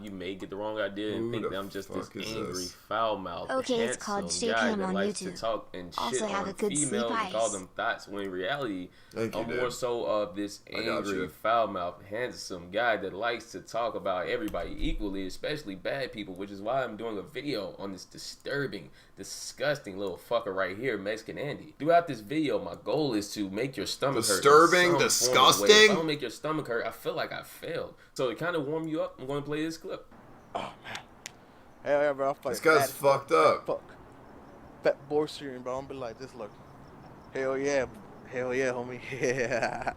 You may get the wrong idea and think that I'm just this angry, foul-mouthed, okay, it's called handsome Shake guy Him that on likes YouTube. to talk and Also shit have on a good females sleep and call ice. them thoughts, when in reality, I'm more so of this angry, foul-mouthed, handsome guy that likes to talk about everybody equally, especially bad people, which is why I'm doing a video on this disturbing, disgusting little fucker right here, Mexican Andy. Throughout this video, my goal is to make your stomach hurt. Disturbing, disgusting. If I don't make your stomach hurt, I feel like I failed. So to kind of warm you up, I'm going to play this clip. Oh man, hell yeah, bro. This guy's fucked up. Fuck. Fat boy stream, bro. I'm be like this, look. Hell yeah, homie. Yeah.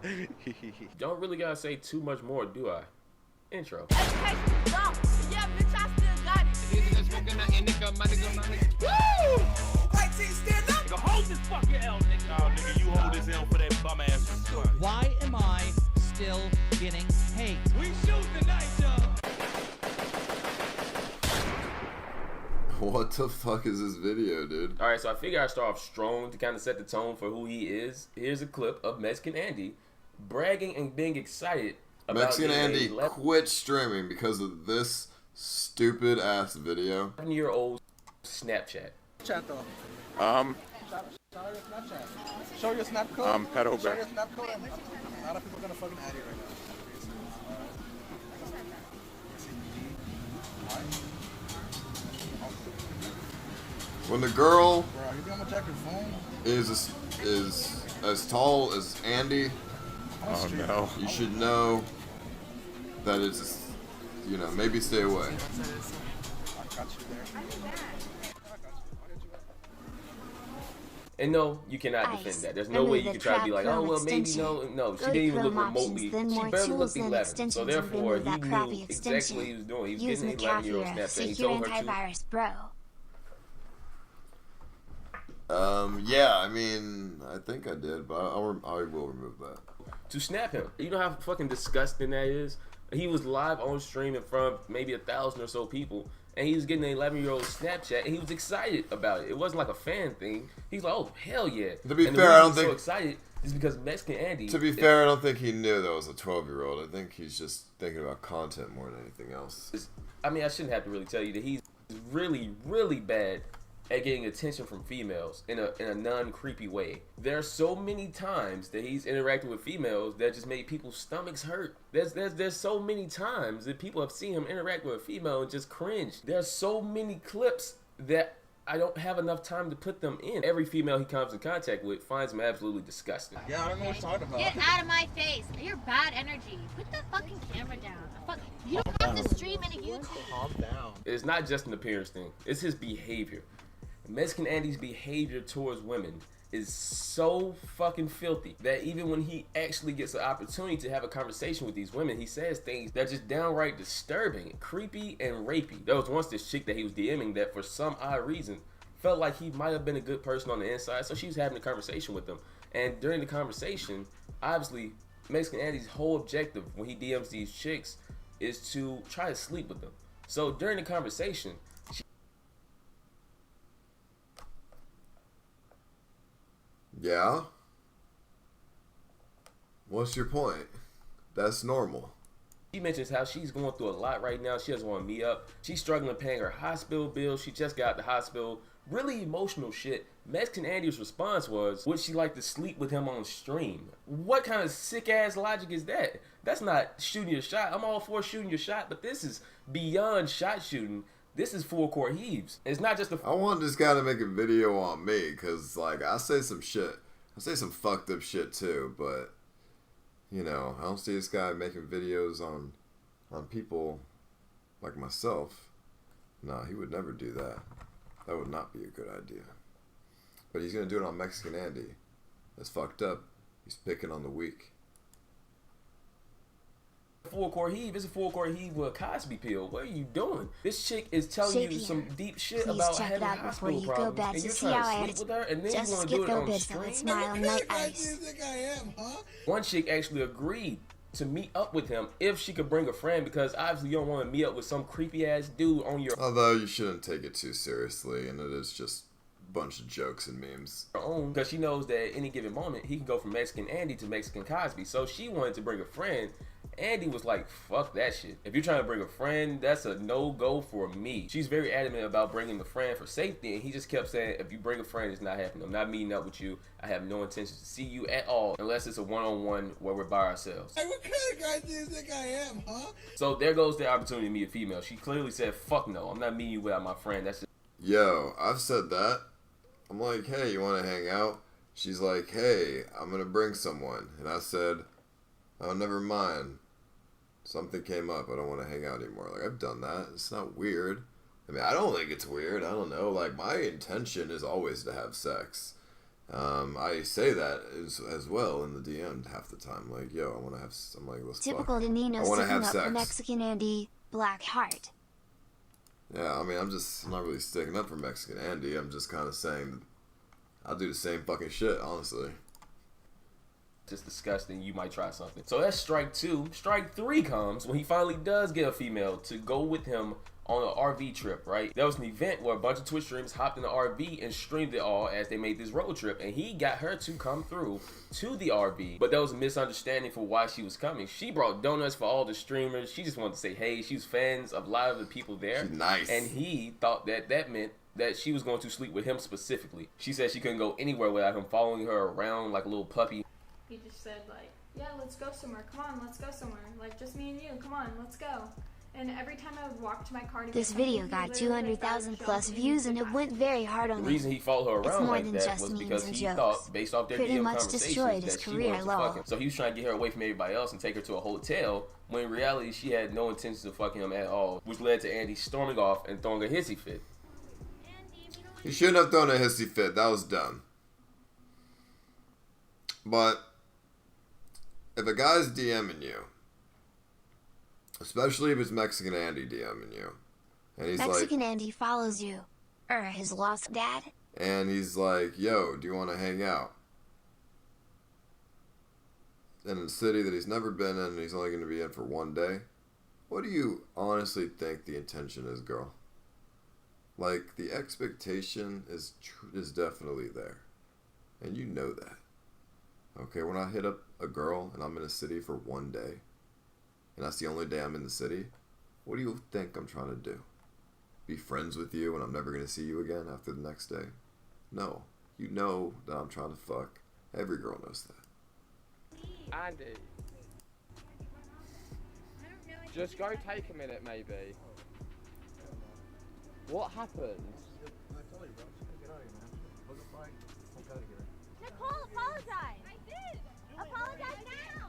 Don't really gotta say too much more, do I? Intro. Yeah, bitch, I still got it. Woo! White team, stand up. Nigga, hold this fucking L, nigga. Nah, nigga, you hold this L for that bum ass. Why am I still getting hate? We shoot tonight, y'all. What the fuck is this video, dude? Alright, so I figure I start off strong to kind of set the tone for who he is. Here's a clip of Mexican Andy bragging and being excited about Mexican Andy quit streaming because of this stupid ass video. 11-year-old Snapchat. Chat though. Show your snap code. Pedal Show back. your snap code. A lot of people are gonna fucking add you right now. When the girl Bro, you think I'm gonna check your phone? is as tall as Andy, Oh no. you should know that it's, you know, maybe stay away. I got you there. And no, you cannot defend that. There's no way you can try to be like, oh, well, maybe no. She didn't even look remotely. She barely looked 11. So therefore, he knew exactly what he was doing. He was getting an 11-year-old Snapchat. He told her antivirus, bro. Yeah, I mean, I think I did, but I will remove that. to snap him. You know how fucking disgusting that is? He was live on stream in front of maybe 1,000 or so people, and he was getting an 11-year-old Snapchat, and he was excited about it. It wasn't like a fan thing. He's like, oh, hell yeah. To be and fair, I don't think... so excited is because Mexican Andy... To be fair, I don't think he knew that was a 12-year-old. I think he's just thinking about content more than anything else. I mean, I shouldn't have to really tell you that he's really, really bad at getting attention from females in a non-creepy way. There are so many times that he's interacted with females that just made people's stomachs hurt. There's so many times that people have seen him interact with a female and just cringe. There's so many clips that I don't have enough time to put them in. Every female he comes in contact with finds him absolutely disgusting. Yeah, I don't know what you're talking about. Get out of my face. You're bad energy. Put the fucking camera down. Fuck. You don't have to stream in a YouTube. Calm down. It's not just an appearance thing. It's his behavior. Mexican Andy's behavior towards women is so fucking filthy that even when he actually gets an opportunity to have a conversation with these women, he says things that are just downright disturbing, creepy, and rapey. There was once this chick that he was DMing that for some odd reason felt like he might have been a good person on the inside, so she was having a conversation with him. And during the conversation, obviously, Mexican Andy's whole objective when he DMs these chicks is to try to sleep with them. So during the conversation, Yeah? What's your point? That's normal. she mentions how she's going through a lot right now. She doesn't want to meet up. She's struggling paying her hospital bill. She just got out the hospital. Really emotional shit. Mexican Andy's response was, would she like to sleep with him on stream? What kind of sick ass logic is that? That's not shooting your shot. I'm all for shooting your shot, but this is beyond shot shooting. This is full court heaves. It's not just a... I want this guy to make a video on me, because, like, I say some shit. I say some fucked up shit, too, but, you know, I don't see this guy making videos on people like myself. Nah, he would never do that. That would not be a good idea. But he's going to do it on Mexican Andy. That's fucked up. He's picking on the weak. Full court heave. It's a full court heave with a Cosby pill. What are you doing? This chick is telling you some deep shit about having hospital problems, and you're trying to sleep with her, and then you want to do it on stream? One chick actually agreed to meet up with him if she could bring a friend, because obviously you don't want to meet up with some creepy ass dude on your Although you shouldn't take it too seriously, and it is just a bunch of jokes and memes. own, because she knows that at any given moment he can go from Mexican Andy to Mexican Cosby. So she wanted to bring a friend Andy was like, fuck that shit. If you're trying to bring a friend, that's a no-go for me. She's very adamant about bringing the friend for safety, and he just kept saying, if you bring a friend, it's not happening. I'm not meeting up with you. I have no intention to see you at all unless it's a one-on-one where we're by ourselves. Hey, what kind of guy do you think I am, huh? So there goes the opportunity to meet a female. She clearly said, fuck no, I'm not meeting you without my friend. That's just... Yo, I've said that. I'm like, hey, you want to hang out? She's like, hey, I'm going to bring someone. And I said, oh, never mind. Something came up. I don't want to hang out anymore. Like, I've done that. It's not weird. I mean, I don't think it's weird. I don't know. Like, my intention is always to have sex. I say that as well in the DM half the time. Like, yo, I want to have... I'm like, let's Typical fuck. Danino I want to sticking have up sex. for Mexican Andy, Black Heart. Yeah, I mean, I'm not really sticking up for Mexican Andy. I'm just kind of saying I'll do the same fucking shit, honestly. Just disgusting. You might try something. So that's strike 2. Strike 3 comes when he finally does get a female to go with him on an RV trip, right? There was an event where a bunch of Twitch streamers hopped in the RV and streamed it all as they made this road trip, and he got her to come through to the RV, but there was a misunderstanding for why she was coming. She brought donuts for all the streamers. She just wanted to say hey. She was fans of a lot of the people there. She's nice. And he thought that meant that she was going to sleep with him specifically. She said she couldn't go anywhere without him following her around like a little puppy. He just said, like, yeah, let's go somewhere. Come on, let's go somewhere. Like, just me and you. Come on, let's go. And every time I would walk to my car to This get video something, got he literally, like, 200,000 showed plus me views and the it went very hard on The him. reason he followed her It's around more like than that just was memes because and he jokes. thought, based off their Pretty DM much conversations, destroyed his that she career wanted to low. fuck him. So he was trying to get her away from everybody else and take her to a hotel, when in reality she had no intentions of fucking him at all, which led to Andy storming off and throwing a hissy fit. You shouldn't have thrown a hissy fit. That was dumb. But if a guy's DMing you, especially if it's Mexican Andy DMing you, and he's Mexican Andy follows you. His lost dad? and he's like, yo, do you want to hang out? In a city that he's never been in and he's only going to be in for one day, what do you honestly think the intention is, girl? Like, the expectation is definitely there. And you know that. Okay, when I hit up a girl and I'm in a city for one day, and that's the only day I'm in the city, what do you think I'm trying to do? Be friends with you and I'm never going to see you again after the next day? No. You know that I'm trying to fuck. Every girl knows that. Andy, just go take a minute, maybe. What happened? Nicole, apologize. I did. Apologize now.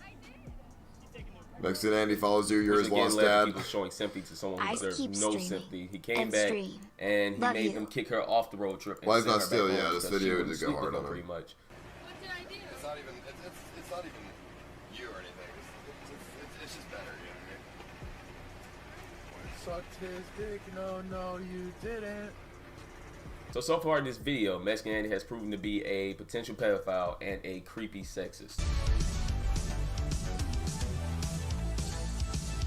I did. Mexican Andy follows you, you're Which his again lost led to dad. people showing sympathy to someone who Ice deserves keep no streaming. sympathy. He came And back stream. and he Love made you. them kick her off the road trip. And Why is send not her still? back Yeah, home this because video she did wouldn't go sleep hard with on him him. pretty much. What did I do? It's not even you or anything. It's just better, you know what I mean? Sucked his dick. No, you didn't. So far in this video, Mexican Andy has proven to be a potential pedophile and a creepy sexist.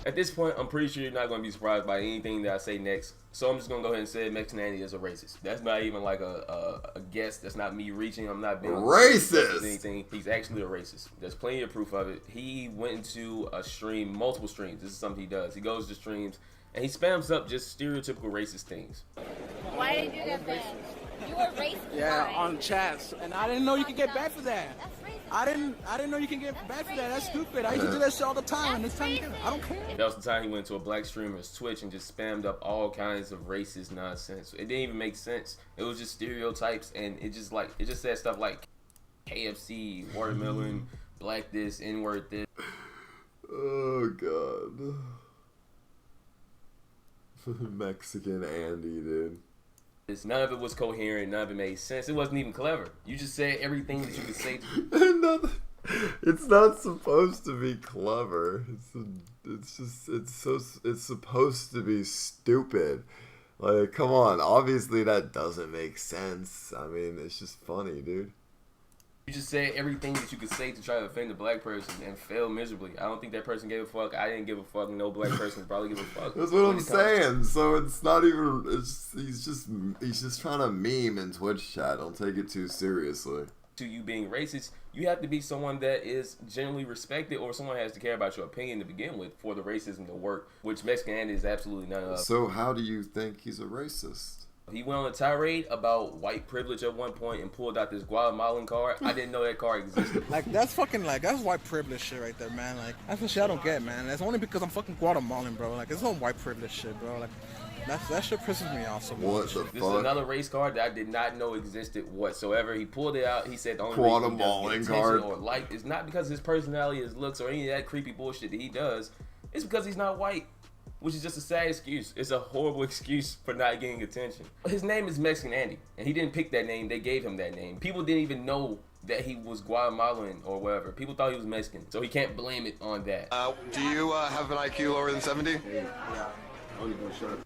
At this point, I'm pretty sure you're not going to be surprised by anything that I say next. So I'm just going to go ahead and say Mexican Andy is a racist. That's not even like a guess. That's not me reaching. I'm not being Racist! anything. He's actually a racist. There's plenty of proof of it. He went into a stream, multiple streams. This is something he does. He goes to streams and he spams up just stereotypical racist things. Why did you get banned? You were racist. Yeah, right? on chats, and I didn't know you could get banned for that. That's racist. I didn't know you can get banned for that. That's stupid. I used to do that shit all the time, and it's time to do it. I don't care. That was the time he went to a black streamer's Twitch and just spammed up all kinds of racist nonsense. It didn't even make sense. It was just stereotypes, and it just said stuff like KFC, watermelon, black this, N-word this. Oh, God. Mexican Andy, dude. None of it was coherent. None of it made sense. It wasn't even clever. You just said everything that you could say. It's not supposed to be clever. It's supposed to be stupid. Like, come on. Obviously, that doesn't make sense. I mean, it's just funny, dude. You just said everything that you could say to try to offend a black person and fail miserably. I don't think that person gave a fuck. I didn't give a fuck. No black person probably give a fuck. That's what I'm saying. So it's not even. He's just trying to meme in Twitch chat. Don't take it too seriously. to you being racist, you have to be someone that is generally respected, or someone has to care about your opinion to begin with for the racism to work, which Mexican Andy is absolutely none of. So how do you think he's a racist? He went on a tirade about white privilege at one point and pulled out this Guatemalan card. I didn't know that card existed. Like, that's fucking, like, that's white privilege shit right there, man. Like, that's the shit I don't get, man. That's only because I'm fucking Guatemalan, bro. Like, it's no white privilege shit, bro. Like, that shit pisses me off so much. What the fuck? This is another race card that I did not know existed whatsoever. He pulled it out. He said the only Guatemalan reason he doesn't get card. attention or like is not because his personality, his looks, or any of that creepy bullshit that he does. It's because he's not white, which is just a sad excuse. It's a horrible excuse for not getting attention. His name is Mexican Andy, and he didn't pick that name. They gave him that name. People didn't even know that he was Guatemalan or whatever. People thought he was Mexican, so he can't blame it on that. Do you have an IQ lower than 70? Yeah.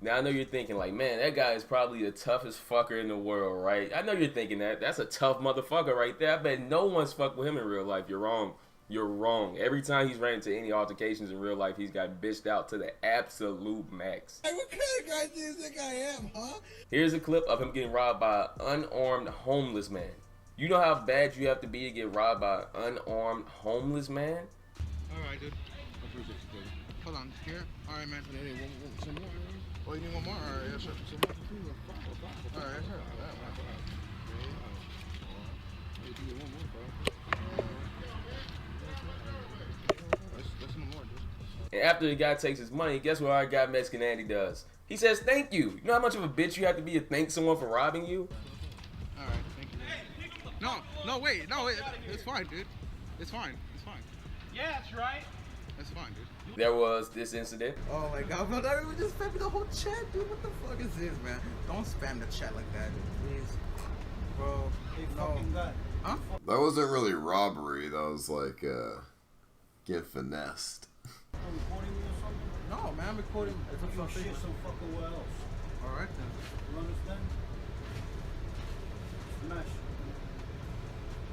Now I know you're thinking like, man, that guy is probably the toughest fucker in the world, right? I know you're thinking that. That's a tough motherfucker right there. I bet no one's fucked with him in real life. You're wrong. You're wrong. Every time he's ran into any altercations in real life, he's got bitched out to the absolute max. Hey, what kind of guy do you think I am, huh? Here's a clip of him getting robbed by an unarmed homeless man. You know how bad you have to be to get robbed by an unarmed homeless man? Alright, dude. Hold on, here. Alright, man. Some more. Oh, you need one more? Alright, yeah, sure. Some more. Alright, sure. And after the guy takes his money, guess what our guy Mexican Andy does? He says thank you. You know how much of a bitch you have to be to thank someone for robbing you? Alright, thank you. No, wait. It's fine, dude. It's fine. Yeah, that's right. It's fine, dude. There was this incident. Oh my god, bro, that was just spamming the whole chat, dude. What the fuck is this, man? Don't spam the chat like that, please. Bro, no. Huh? That wasn't really robbery. That was like getting finessed. No, man, I'm recording. It's a shit, so fuck what else. Alright then. You understand? Smash.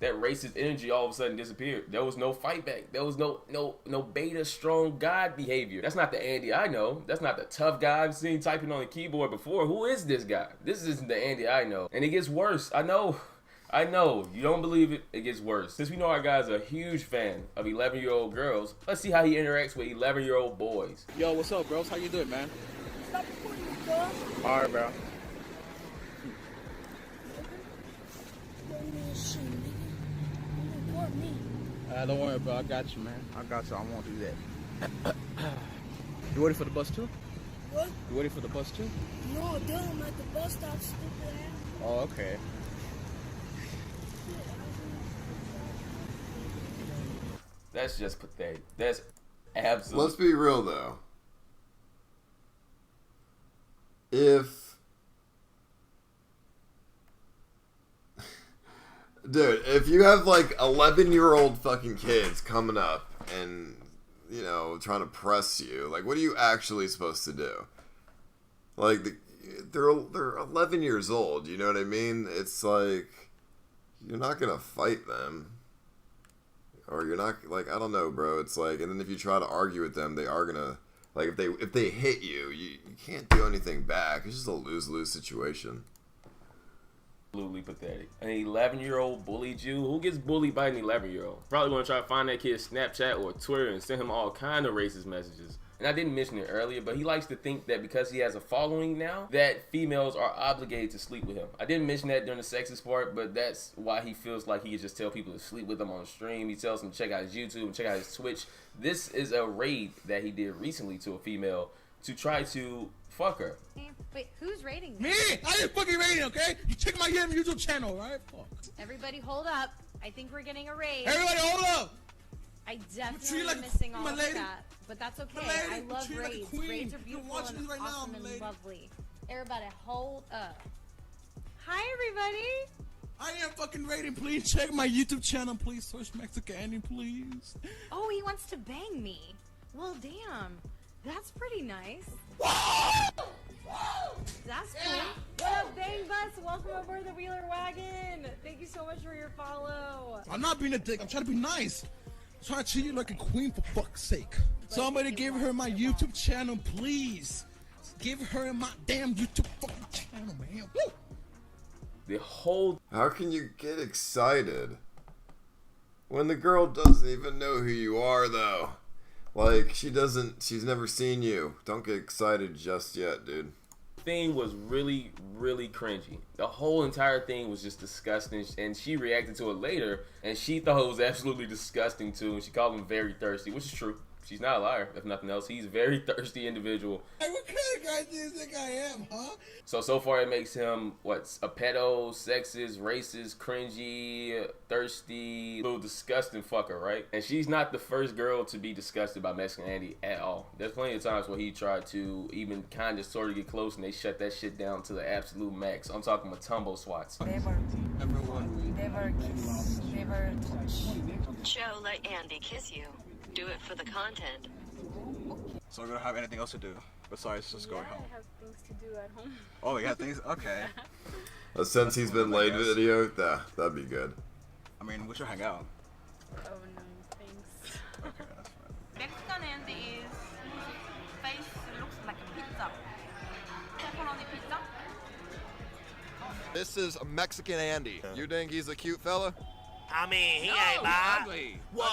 That racist energy all of a sudden disappeared. There was no fight back. There was no beta strong God behavior. That's not the Andy I know. That's not the tough guy I've seen typing on the keyboard before. Who is this guy? This isn't the Andy I know. And it gets worse. I know. You don't believe it, it gets worse. Since we know our guy's a huge fan of 11-year-old girls, let's see how he interacts with 11-year-old boys. Yo, what's up, bros? How you doing, man? Stop recording me, bro. Alright, bro. Don't worry, bro. I got you, man. I got you. I won't do that. You ready for the bus too? What? You ready for the bus too? No, dude, I'm at the bus stop, stupid ass. Oh, okay. That's just pathetic. That's absolutely. Let's be real though. If you have like 11-year-old fucking kids coming up and, you know, trying to press you, like, what are you actually supposed to do? Like, they're 11 years old, you know what I mean? It's like, you're not gonna fight them. Or you're not, like, I don't know, bro. It's like, and then if you try to argue with them, they are gonna, like, if they hit you, you can't do anything back. It's just a lose-lose situation. Absolutely pathetic. An 11-year-old bullied you? Who gets bullied by an 11-year-old? Probably gonna try to find that kid's Snapchat or Twitter and send him all kind of racist messages. And I didn't mention it earlier, but he likes to think that because he has a following now, that females are obligated to sleep with him. I didn't mention that during the sexist part, but that's why he feels like he can just tell people to sleep with him on the stream. He tells them to check out his YouTube and check out his Twitch. This is a raid that he did recently to a female to try to fuck her. Wait, who's rating Me? this? I didn't fucking rating, okay? You check my YouTube channel, right? Fuck. Everybody hold up. I think we're getting a raid. Everybody hold up! I definitely like missing all my of lady. that. But that's okay. My lady, I love treat like a raids. queen. Raids are You're beautiful watching and this right now, awesome my and lady. lovely. Everybody hold up. Hi everybody. I am fucking rating. Please check my YouTube channel. Please search Mexican Andy, please. Oh, he wants to bang me. Well, damn. That's pretty nice. That's cool. What up, Bang Bus? Welcome aboard the Wheeler Wagon. Thank you so much for your follow. I'm not being a dick. I'm trying to be nice. I'm trying to treat you like a queen for fuck's sake. Somebody give her my YouTube channel, please. Give her my damn YouTube fucking channel, man. Woo! The whole... How can you get excited When the girl doesn't even know who you are, though. Like, she's never seen you. Don't get excited just yet, dude. Thing was really, really cringy. The whole entire thing was just disgusting, and she reacted to it later, and she thought it was absolutely disgusting too, and she called him very thirsty, which is true. She's not a liar, if nothing else. He's a very thirsty individual. Hey, what kind of guy do you think I am, huh? So far it makes him, a pedo, sexist, racist, cringy, thirsty, little disgusting fucker, right? And she's not the first girl to be disgusted by Mexican Andy at all. There's plenty of times where he tried to even kind of sort of get close, and they shut that shit down to the absolute max. I'm talking Matumbo swats. Never kiss, never touch. Joe, let Andy kiss you. Do it for the content. So we're gonna have anything else to do besides just going home? I have things to do at home. Oh, you have things? Okay. Since he's been late video, that'd be good. I mean, we should hang out. Oh no, thanks. Okay, that's fine. Mexican Andy's face looks like a pizza. Pepperoni pizza. This is Mexican Andy. You think he's a cute fella? I mean, he ain't ugly. Well,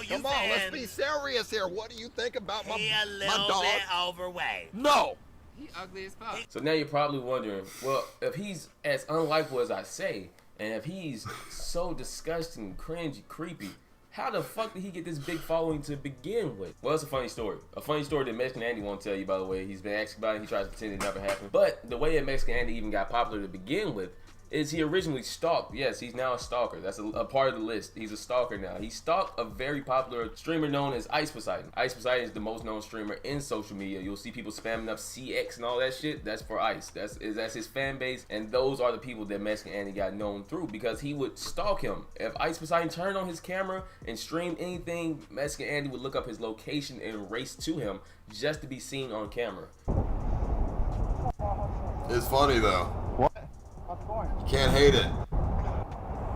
Come on, let's be serious here. What do you think about my a little dog? bit overweight. No. He ugly as fuck. So now you're probably wondering, well, if he's as unlikable as I say, and if he's so disgusting, cringy, creepy, how the fuck did he get this big following to begin with? Well, it's a funny story. A funny story that Mexican Andy won't tell you, by the way. He's been asked about it. He tries to pretend it never happened. But the way that Mexican Andy even got popular to begin with is he originally stalked. Yes, he's now a stalker. That's a part of the list. He's a stalker now. He stalked a very popular streamer known as Ice Poseidon. Ice Poseidon is the most known streamer in social media. You'll see people spamming up CX and all that shit. That's for Ice. That's his fan base, and those are the people that Mexican Andy got known through because he would stalk him. If Ice Poseidon turned on his camera and streamed anything, Mexican Andy would look up his location and race to him just to be seen on camera. It's funny though. What? What's going? You can't hate it.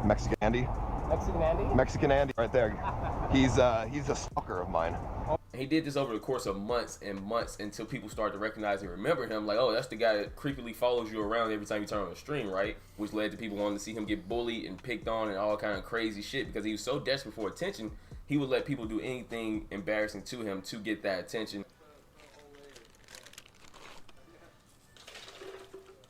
Mexican Andy? Mexican Andy? Mexican Andy, right there. He's a stalker of mine. He did this over the course of months and months until people started to recognize and remember him. Like, oh, that's the guy that creepily follows you around every time you turn on a stream, right? Which led to people wanting to see him get bullied and picked on and all kind of crazy shit because he was so desperate for attention, he would let people do anything embarrassing to him to get that attention.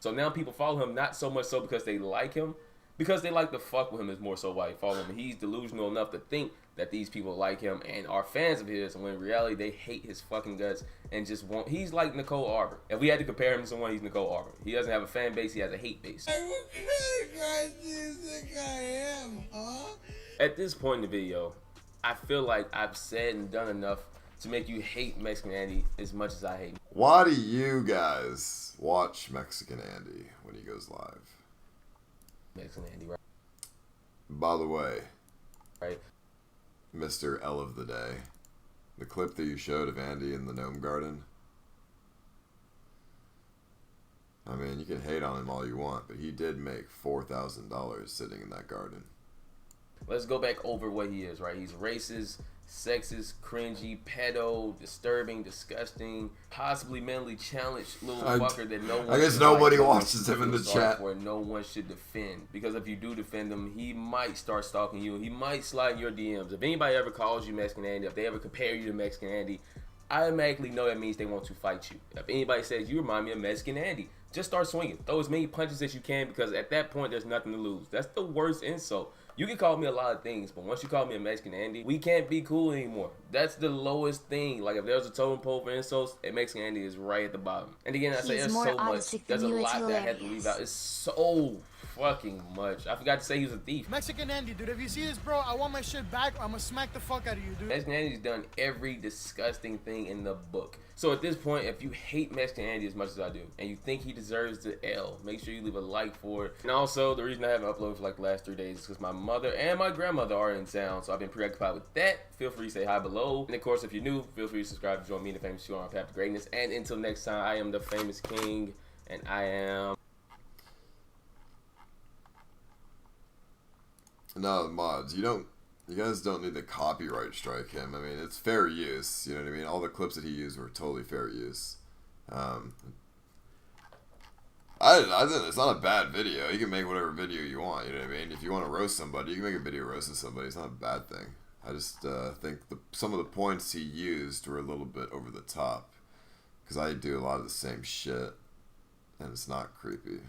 So now people follow him not so much so because they like him, because they like to fuck with him is more so why you follow him. He's delusional enough to think that these people like him and are fans of his, when in reality they hate his fucking guts and just want. He's like Nicole Arbor. If we had to compare him to someone, he's Nicole Arbor. He doesn't have a fan base, he has a hate base. Hey, what kind of guy do you think I am, huh? At this point in the video, I feel like I've said and done enough to make you hate Mexican Andy as much as I hate him. Why do you guys watch Mexican Andy when he goes live? Mexican Andy, right? By the way, right, Mr. L of the Day, the clip that you showed of Andy in the Gnome Garden, I mean, you can hate on him all you want, but he did make $4,000 sitting in that garden. Let's go back over what he is, right? He's racist, sexist, cringy, pedo, disturbing, disgusting, possibly mentally challenged little fucker that no one. I guess nobody watches him in the chat. Where no one should defend, because if you do defend him, he might start stalking you. He might slide in your DMs. If anybody ever calls you Mexican Andy, if they ever compare you to Mexican Andy, I automatically know that means they want to fight you. If anybody says you remind me of Mexican Andy, just start swinging. Throw as many punches as you can, because at that point there's nothing to lose. That's the worst insult. You can call me a lot of things, but once you call me a Mexican Andy, we can't be cool anymore. That's the lowest thing. Like, if there's a totem pole for insults, Mexican Andy is right at the bottom. And again, I say there's so much. There's a lot that I had to leave out. It's so fucking much. I forgot to say he was a thief. Mexican Andy, dude, if you see this, bro, I want my shit back. I'm gonna smack the fuck out of you, dude. Mexican Andy's done every disgusting thing in the book. So at this point, if you hate Mexican Andy as much as I do, and you think he deserves the L, make sure you leave a like for it. And also, the reason I haven't uploaded for like the last 3 days is because my mother and my grandmother are in town, so I've been preoccupied with that. Feel free to say hi below. And of course, if you're new, feel free to subscribe to join me and the famous show on our path to greatness. And until next time, I am the famous king, and I am... No, mods, you guys don't need to copyright strike him. I mean, it's fair use. You know what I mean? All the clips that he used were totally fair use. I think it's not a bad video. You can make whatever video you want. You know what I mean? If you want to roast somebody, you can make a video roasting somebody. It's not a bad thing. I just think some of the points he used were a little bit over the top. Because I do a lot of the same shit. And it's not creepy.